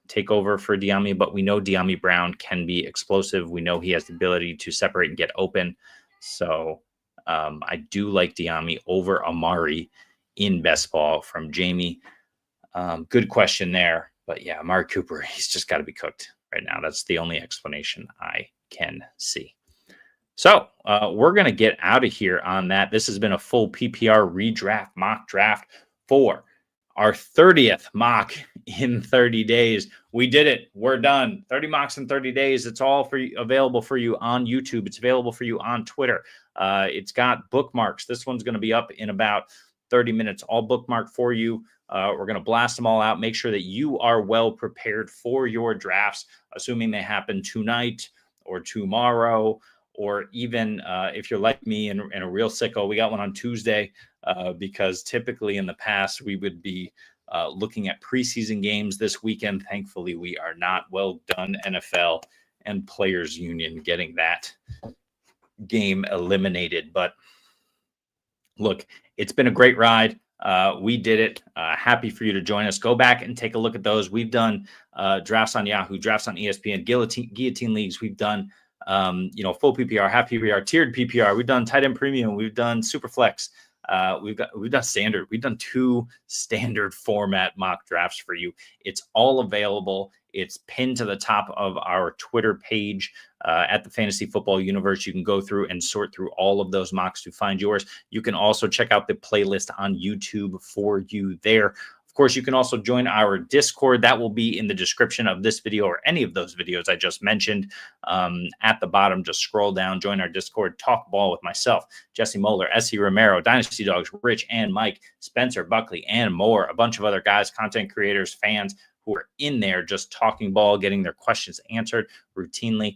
B: take over for Dyami, but we know Dyami Brown can be explosive. We know he has the ability to separate and get open. So I do like Dyami over Amari in Bestball from Jamie. Good question there. But yeah, Amari Cooper, he's just got to be cooked right now. That's the only explanation I can see. So we're going to get out of here on that. This has been a full PPR redraft mock draft for our 30th mock in 30 days. We did it. We're done. 30 mocks in 30 days. It's all available for you on YouTube. It's available for you on Twitter. It's got bookmarks. This one's going to be up in about 30 minutes, all bookmarked for you. We're going to blast them all out. Make sure that you are well prepared for your drafts, assuming they happen tonight or tomorrow, or even if you're like me and a real sicko, we got one on Tuesday because typically in the past we would be looking at preseason games this weekend. Thankfully, we are not. Well done, NFL and Players Union, getting that game eliminated. But look, it's been a great ride. We did it. Happy for you to join us. Go back and take a look at those. We've done drafts on Yahoo, drafts on ESPN, guillotine leagues. We've done full PPR, half PPR, tiered PPR. We've done tight end premium. We've done super flex. We've done standard. We've done 2 standard format mock drafts for you. It's all available. It's pinned to the top of our Twitter page at the Fantasy Football Universe. You can go through and sort through all of those mocks to find yours. You can also check out the playlist on YouTube for you there. Of course, you can also join our Discord. That will be in the description of this video or any of those videos I just mentioned. At the bottom, just scroll down, join our Discord, talk ball with myself, Jesse Moeller, S.E. Romero, Dynasty Dogs, Rich and Mike, Spencer, Buckley, and more. A bunch of other guys, content creators, fans who are in there just talking ball, getting their questions answered routinely.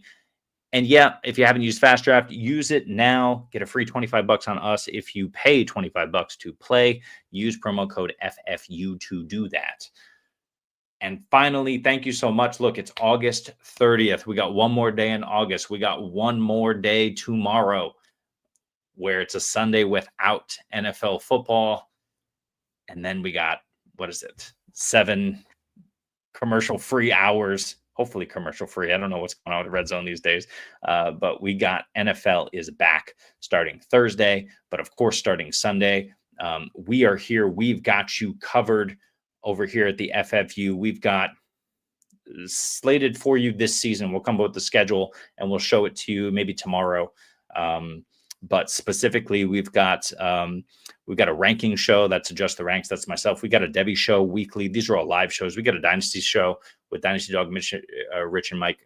B: And yeah, if you haven't used Fast Draft, use it now. Get a free $25 on us if you pay $25 to play. Use promo code FFU to do that. And finally, thank you so much. Look, it's August 30th. We got one more day in August. We got one more day tomorrow where it's a Sunday without NFL football. And then we got, 7 commercial-free hours. Hopefully commercial-free. I don't know what's going on with Red Zone these days. But we got NFL is back starting Thursday, but of course starting Sunday. We are here. We've got you covered over here at the FFU. We've got slated for you this season. We'll come up with the schedule and we'll show it to you maybe tomorrow. But specifically, we've got a ranking show. That's Adjust the Ranks. That's myself. We got a Debbie show weekly. These are all live shows. We got a Dynasty show with Dynasty Dog, Rich and Mike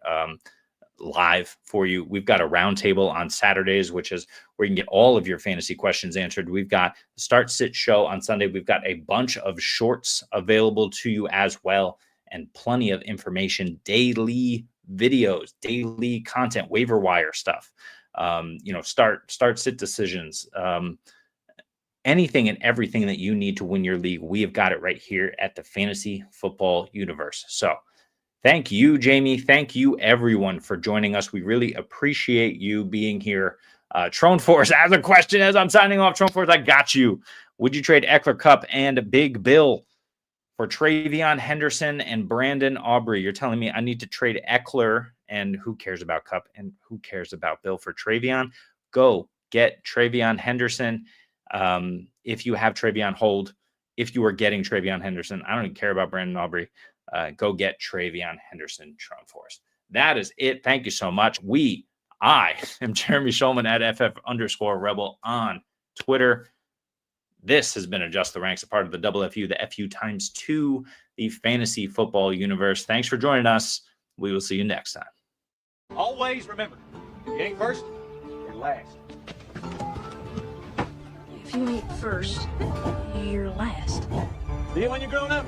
B: live for you. We've got a roundtable on Saturdays, which is where you can get all of your fantasy questions answered. We've got the Start Sit show on Sunday. We've got a bunch of shorts available to you as well, and plenty of information, daily videos, daily content, waiver wire stuff. Start sit decisions, anything and everything that you need to win your league. We have got it right here at the Fantasy Football Universe. So thank you, Jamie. Thank you, everyone, for joining us. We really appreciate you being here. Trone Force has a question as I'm signing off. Trone Force, I got you. Would you trade Eckler, Kupp, and Big Bill for Travion Henderson and Brandon Aubrey? You're telling me I need to trade Eckler, and who cares about Kupp and who cares about Bill for Travion? Go get Travion Henderson. If you have Travion, hold. If you are getting Travion Henderson, I don't even care about Brandon Aubrey. Go get Travion Henderson, Trone Force. That is it. Thank you so much. I am Jeremy Schulman at FF_Rebel on Twitter. This has been Adjust the Ranks, a part of the FU, the FU times 2, the fantasy football universe. Thanks for joining us. We will see you next time.
C: Always remember, you ain't first, you're last.
D: If you ain't first, you're last.
C: See you when you're grown up.